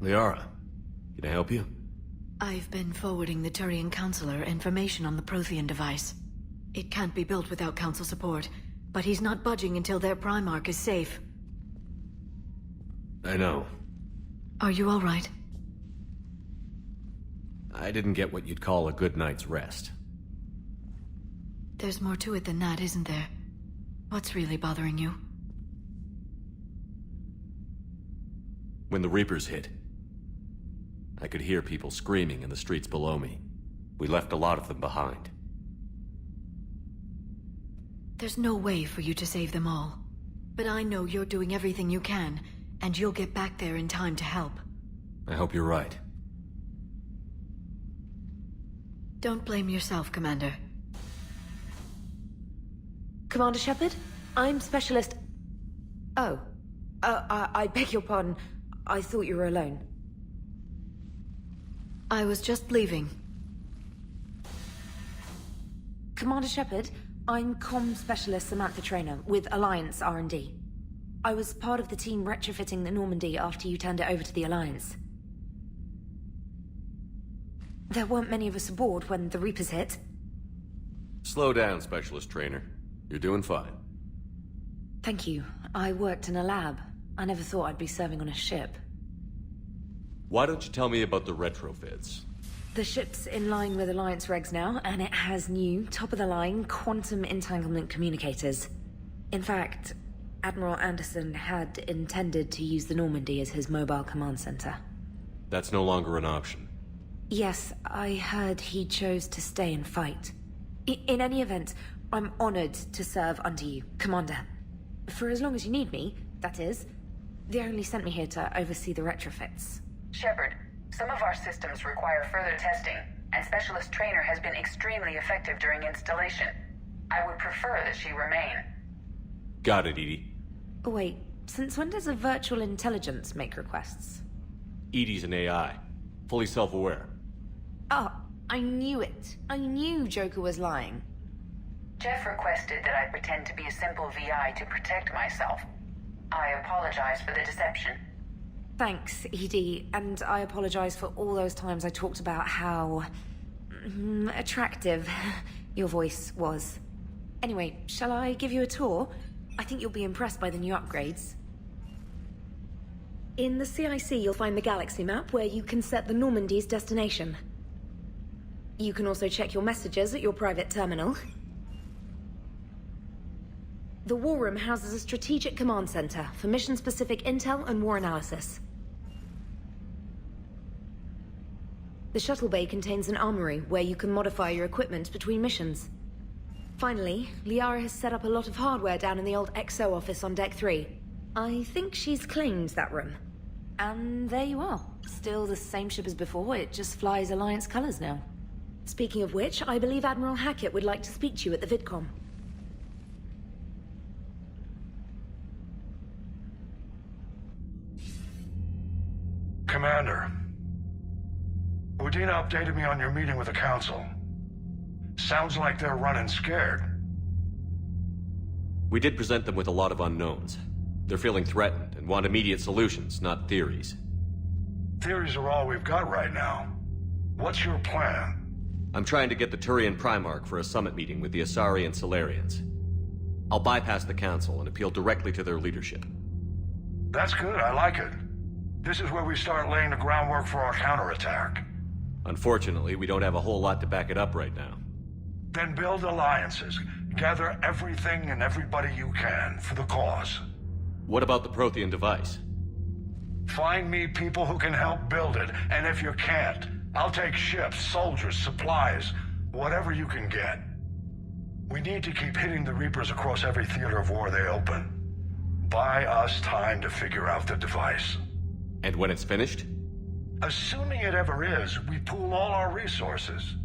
Liara, can I help you? I've been forwarding the Turian Counselor information on the Prothean device. It can't be built without Council support, but he's not budging until their Primarch is safe. I know. Are you all right? I didn't get what you'd call a good night's rest. There's more to it than that, isn't there? What's really bothering you? When the Reapers hit, I could hear people screaming in the streets below me. We left a lot of them behind. There's no way for you to save them all. But I know you're doing everything you can, and you'll get back there in time to help. I hope you're right. Don't blame yourself, Commander. Commander Shepard, I'm Specialist... Oh. I beg your pardon. I thought you were alone. I was just leaving. Commander Shepard, I'm Comm Specialist Samantha Traynor with Alliance R&D. I was part of the team retrofitting the Normandy after you turned it over to the Alliance. There weren't many of us aboard when the Reapers hit. Slow down, Specialist Trainer. You're doing fine. Thank you. I worked in a lab. I never thought I'd be serving on a ship. Why don't you tell me about the retrofits? The ship's in line with Alliance regs now, and it has new, top-of-the-line, quantum entanglement communicators. In fact, Admiral Anderson had intended to use the Normandy as his mobile command center. That's no longer an option. Yes, I heard he chose to stay and fight. In any event, I'm honored to serve under you, Commander. For as long as you need me, that is. They only sent me here to oversee the retrofits. Shepard, some of our systems require further testing, and Specialist Trainer has been extremely effective during installation. I would prefer that she remain. Got it, EDI. Oh, wait, since when does a virtual intelligence make requests? EDI's an AI. Fully self-aware. Oh, I knew it. I knew Joker was lying. Jeff requested that I pretend to be a simple VI to protect myself. I apologize for the deception. Thanks, ED, and I apologize for all those times I talked about how... attractive your voice was. Anyway, shall I give you a tour? I think you'll be impressed by the new upgrades. In the CIC, you'll find the galaxy map where you can set the Normandy's destination. You can also check your messages at your private terminal. The War Room houses a strategic command center for mission-specific intel and war analysis. The shuttle bay contains an armory where you can modify your equipment between missions. Finally, Liara has set up a lot of hardware down in the old XO office on Deck 3. I think she's claimed that room. And there you are. Still the same ship as before, it just flies Alliance colors now. Speaking of which, I believe Admiral Hackett would like to speak to you at the VidCom. Commander, Udina updated me on your meeting with the Council. Sounds like they're running scared. We did present them with a lot of unknowns. They're feeling threatened and want immediate solutions, not theories. Theories are all we've got right now. What's your plan? I'm trying to get the Turian Primarch for a summit meeting with the Asari and Solarians. I'll bypass the Council and appeal directly to their leadership. That's good, I like it. This is where we start laying the groundwork for our counterattack. Unfortunately, we don't have a whole lot to back it up right now. Then build alliances. Gather everything and everybody you can for the cause. What about the Prothean device? Find me people who can help build it, and if you can't, I'll take ships, soldiers, supplies, whatever you can get. We need to keep hitting the Reapers across every theater of war they open. Buy us time to figure out the device. And when it's finished? Assuming it ever is, we pool all our resources.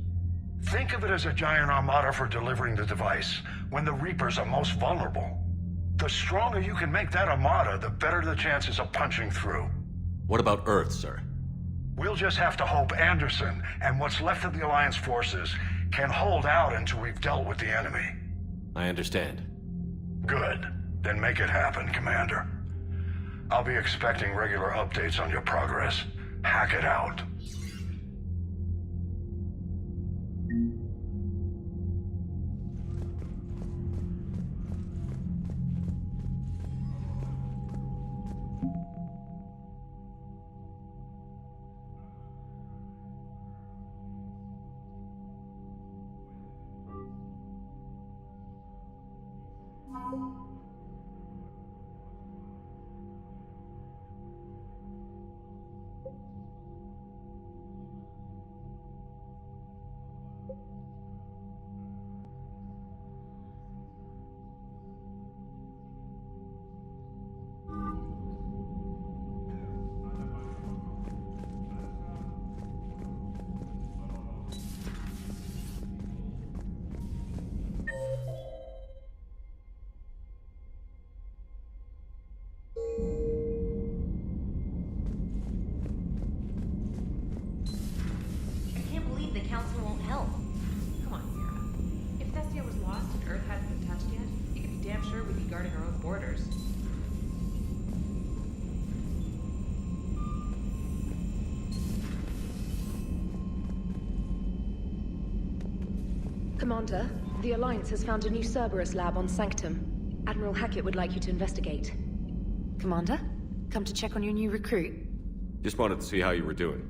Think of it as a giant armada for delivering the device, when the Reapers are most vulnerable. The stronger you can make that armada, the better the chances of punching through. What about Earth, sir? We'll just have to hope Anderson, and what's left of the Alliance forces, can hold out until we've dealt with the enemy. I understand. Good. Then make it happen, Commander. I'll be expecting regular updates on your progress. hack it out. Commander, the Alliance has found a new Cerberus lab on Sanctum. Admiral Hackett would like you to investigate. Commander, come to check on your new recruit. Just wanted to see how you were doing.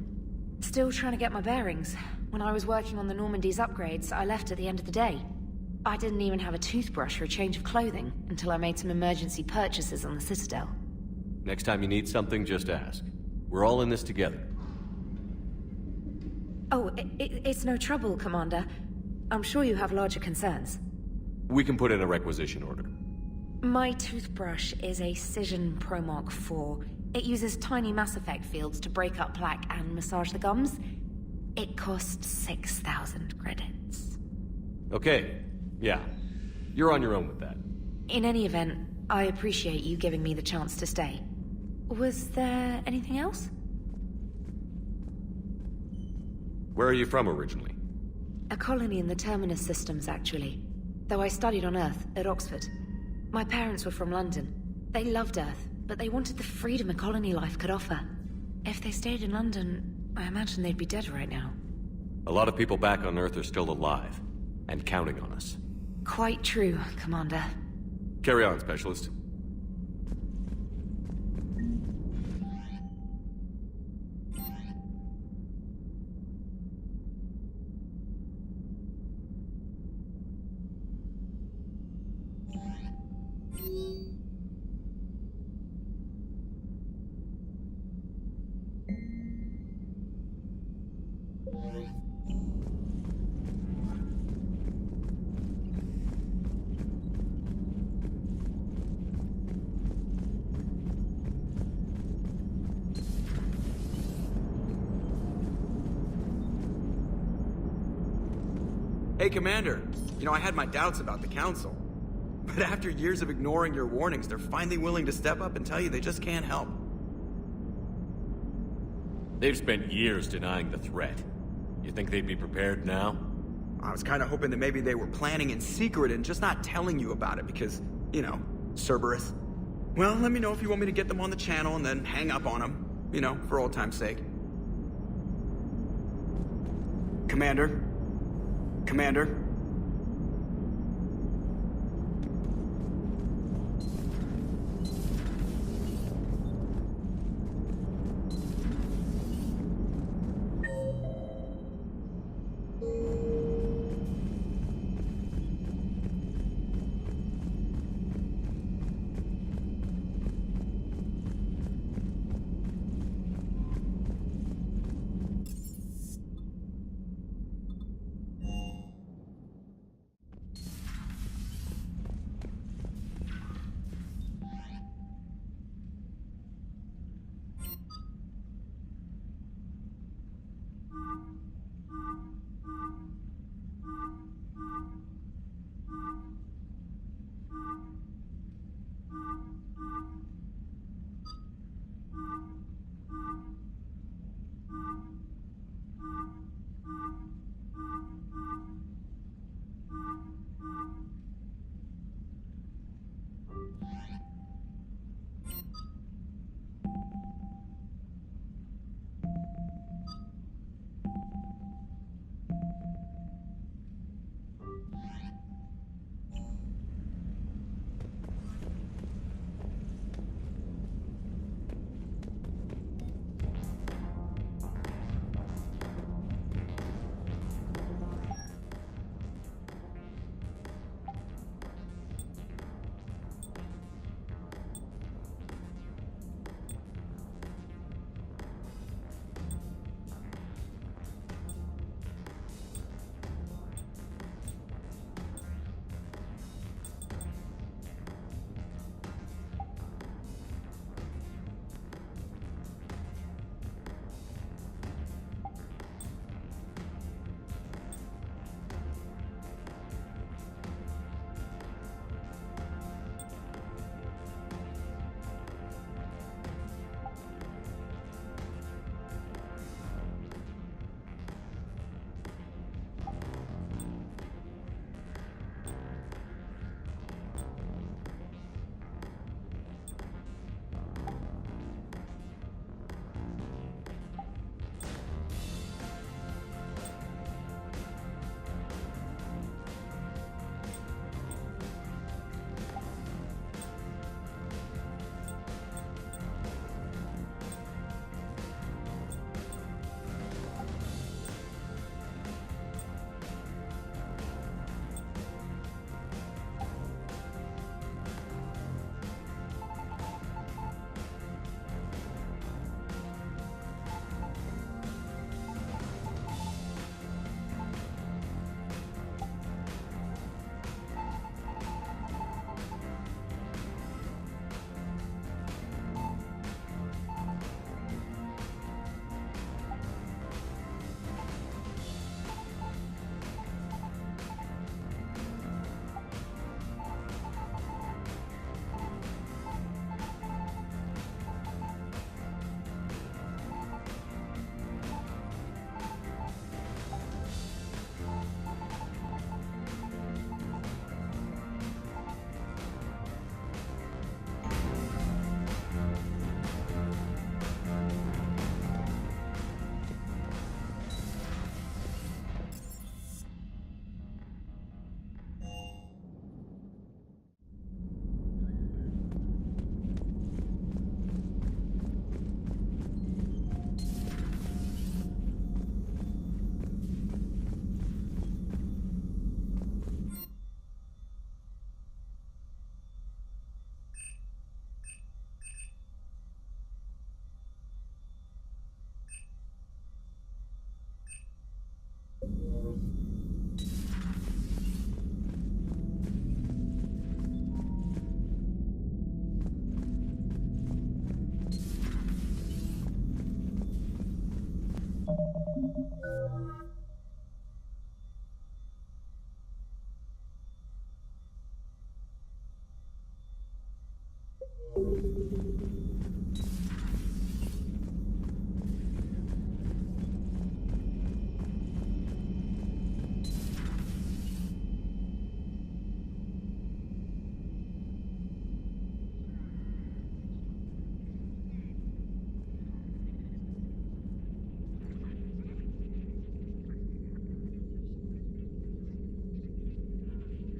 Still trying to get my bearings. When I was working on the Normandy's upgrades, I left at the end of the day. I didn't even have a toothbrush or a change of clothing until I made some emergency purchases on the Citadel. Next time you need something, just ask. We're all in this together. Oh, it's no trouble, Commander. I'm sure you have larger concerns. We can put in a requisition order. My toothbrush is a Cision Pro Mark IV. It uses tiny Mass Effect fields to break up plaque and massage the gums. It costs 6,000 credits. Okay, yeah. You're on your own with that. In any event, I appreciate you giving me the chance to stay. Was there anything else? Where are you from originally? A colony in the Terminus systems, actually. Though I studied on Earth, at Oxford. My parents were from London. They loved Earth, but they wanted the freedom a colony life could offer. If they stayed in London, I imagine they'd be dead right now. A lot of people back on Earth are still alive, and counting on us. Quite true, Commander. Carry on, Specialist. Hey, Commander. You know, I had my doubts about the Council. But after years of ignoring your warnings, they're finally willing to step up and tell you they just can't help. They've spent years denying the threat. You think they'd be prepared now? I was kind of hoping that maybe they were planning in secret and just not telling you about it because, you know, Cerberus. Well, let me know if you want me to get them on the channel and then hang up on them. You know, for old time's sake. Commander? Commander?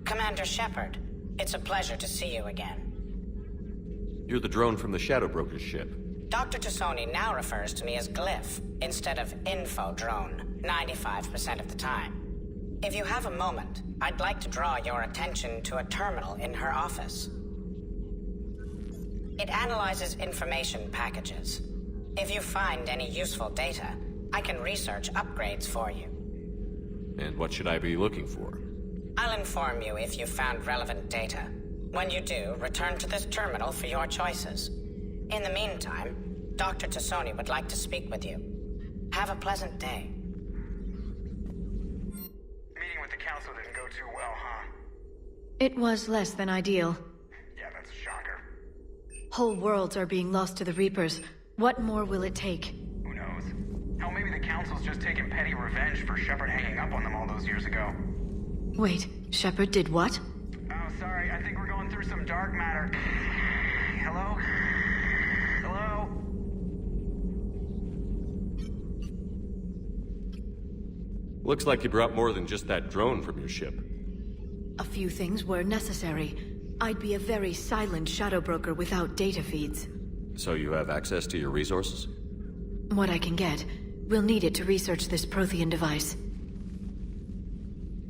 Commander Shepard, it's a pleasure to see you again. You're the drone from the Shadow Broker's ship. Dr. Tassoni now refers to me as Glyph, instead of Info Drone, 95% of the time. If you have a moment, I'd like to draw your attention to a terminal in her office. It analyzes information packages. If you find any useful data, I can research upgrades for you. And what should I be looking for? I'll inform you if you've found relevant data. When you do, return to this terminal for your choices. In the meantime, Dr. Tassoni would like to speak with you. Have a pleasant day. Meeting with the council didn't go too well, huh? It was less than ideal. Yeah, that's a shocker. Whole worlds are being lost to the Reapers. What more will it take? Who knows? Hell, maybe the council's just taking petty revenge for Shepard hanging up on them all those years ago. Wait, Shepard did what? Oh, sorry, I think we're going through some dark matter. Hello? Hello? Looks like you brought more than just that drone from your ship. A few things were necessary. I'd be a very silent shadow broker without data feeds. So you have access to your resources? What I can get. We'll need it to research this Prothean device.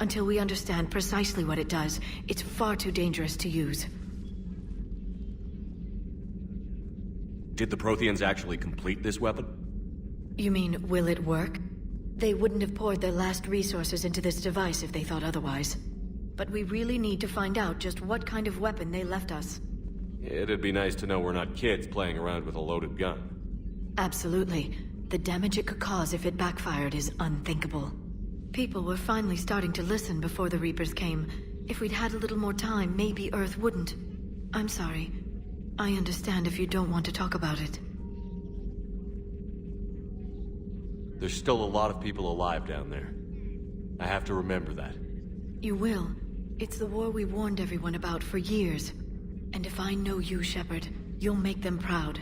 Until we understand precisely what it does, it's far too dangerous to use. Did the Protheans actually complete this weapon? You mean, will it work? They wouldn't have poured their last resources into this device if they thought otherwise. But we really need to find out just what kind of weapon they left us. It'd be nice to know we're not kids playing around with a loaded gun. Absolutely. The damage it could cause if it backfired is unthinkable. People were finally starting to listen before the Reapers came. If we'd had a little more time, maybe Earth wouldn't. I'm sorry. I understand if you don't want to talk about it. There's still a lot of people alive down there. I have to remember that. You will. It's the war we warned everyone about for years. And if I know you, Shepard, you'll make them proud.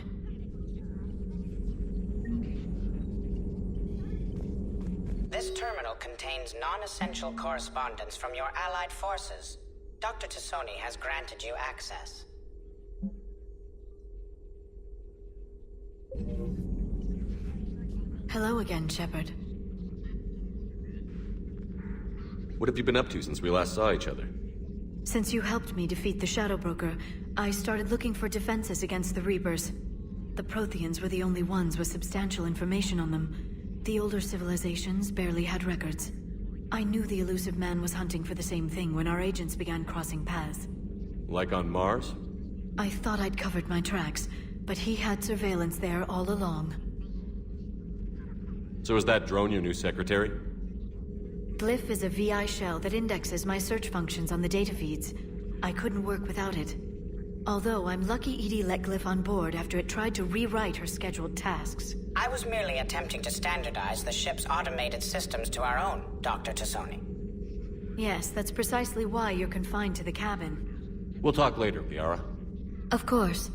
This terminal contains non-essential correspondence from your allied forces. Dr. Tassoni has granted you access. Hello again, Shepard. What have you been up to since we last saw each other? Since you helped me defeat the Shadow Broker, I started looking for defenses against the Reapers. The Protheans were the only ones with substantial information on them. The older civilizations barely had records. I knew the elusive man was hunting for the same thing when our agents began crossing paths. Like on Mars? I thought I'd covered my tracks, but he had surveillance there all along. So is that drone your new secretary? Glyph is a VI shell that indexes my search functions on the data feeds. I couldn't work without it. Although I'm lucky EDI let Glyph on board after it tried to rewrite her scheduled tasks. I was merely attempting to standardize the ship's automated systems to our own, Dr. Tassoni. Yes, that's precisely why you're confined to the cabin. We'll talk later, Liara. Of course.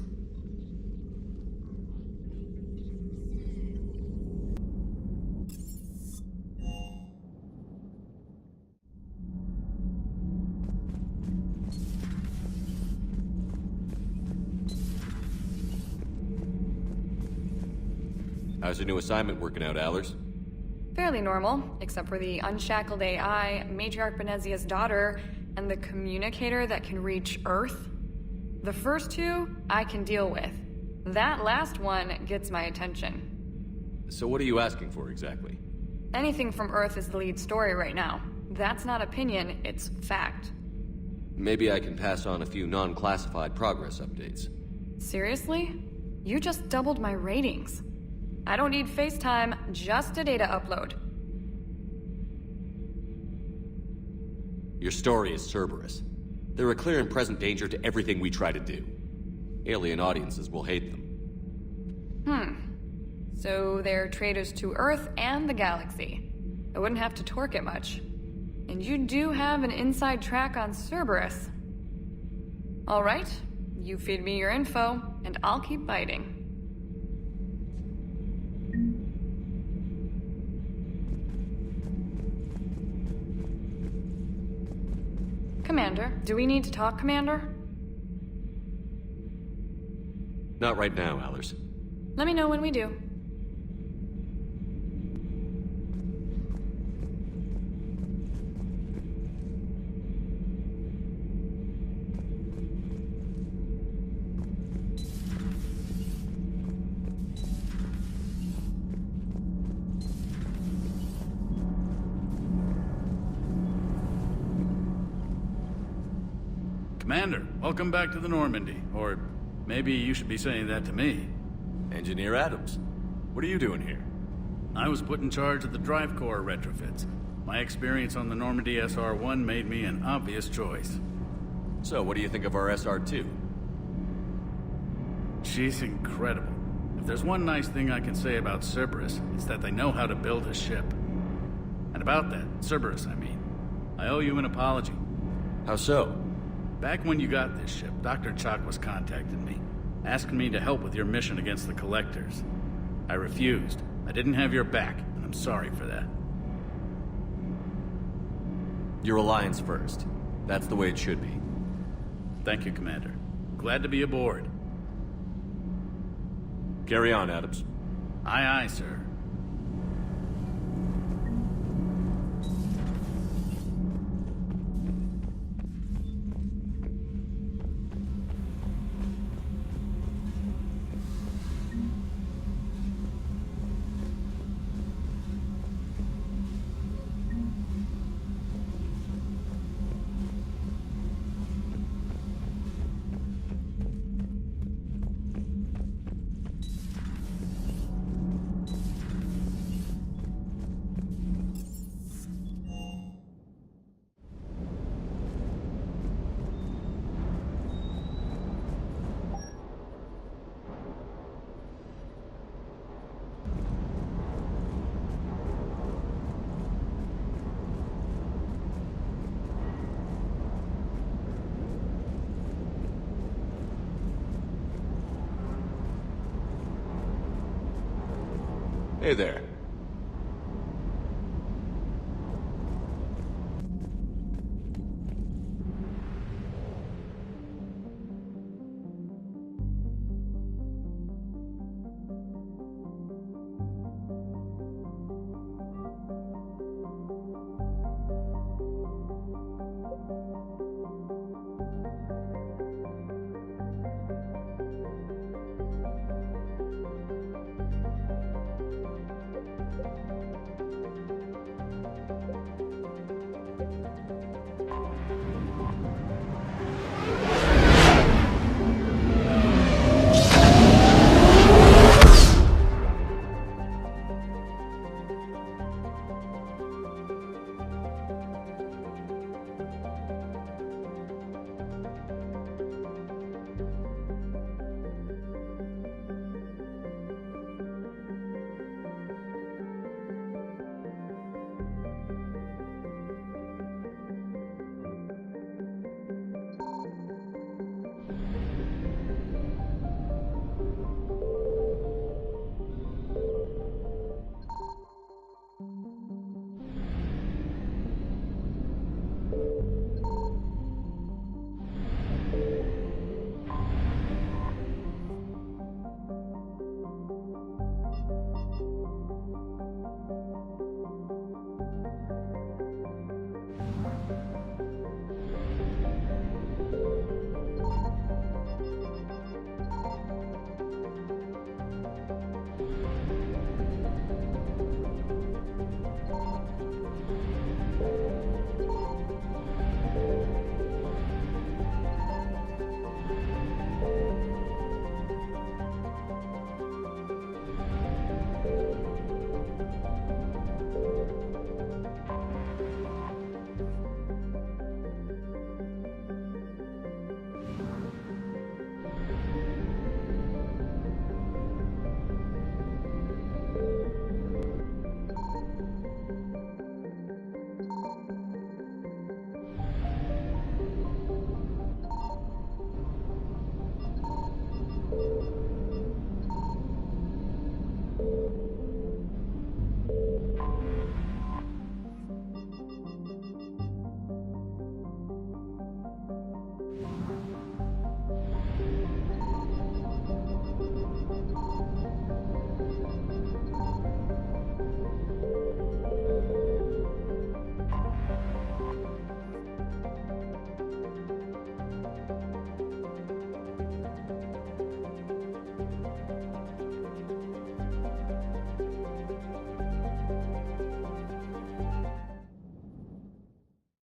How's your new assignment working out, Allers? Fairly normal, except for the unshackled AI, Matriarch Benezia's daughter, and the communicator that can reach Earth. The first two, I can deal with. That last one gets my attention. So what are you asking for exactly? Anything from Earth is the lead story right now. That's not opinion, it's fact. Maybe I can pass on a few non-classified progress updates. Seriously? You just doubled my ratings. I don't need FaceTime, just a data upload. Your story is Cerberus. They're a clear and present danger to everything we try to do. Alien audiences will hate them. So they're traitors to Earth and the galaxy. I wouldn't have to torque it much. And you do have an inside track on Cerberus. Alright, you feed me your info, and I'll keep biting. Commander, do we need to talk, Commander? Not right now, Allers. Let me know when we do. Commander, welcome back to the Normandy. Or maybe you should be saying that to me. Engineer Adams, what are you doing here? I was put in charge of the drive core retrofits. My experience on the Normandy SR-1 made me an obvious choice. So, what do you think of our SR-2? She's incredible. If there's one nice thing I can say about Cerberus, it's that they know how to build a ship. And about that, Cerberus, I mean, I owe you an apology. How so? Back when you got this ship, Dr. Chalk was contacting me, asking me to help with your mission against the Collectors. I refused. I didn't have your back, and I'm sorry for that. Your alliance first. That's the way it should be. Thank you, Commander. Glad to be aboard. Carry on, Adams. Aye, aye, sir. Hey there.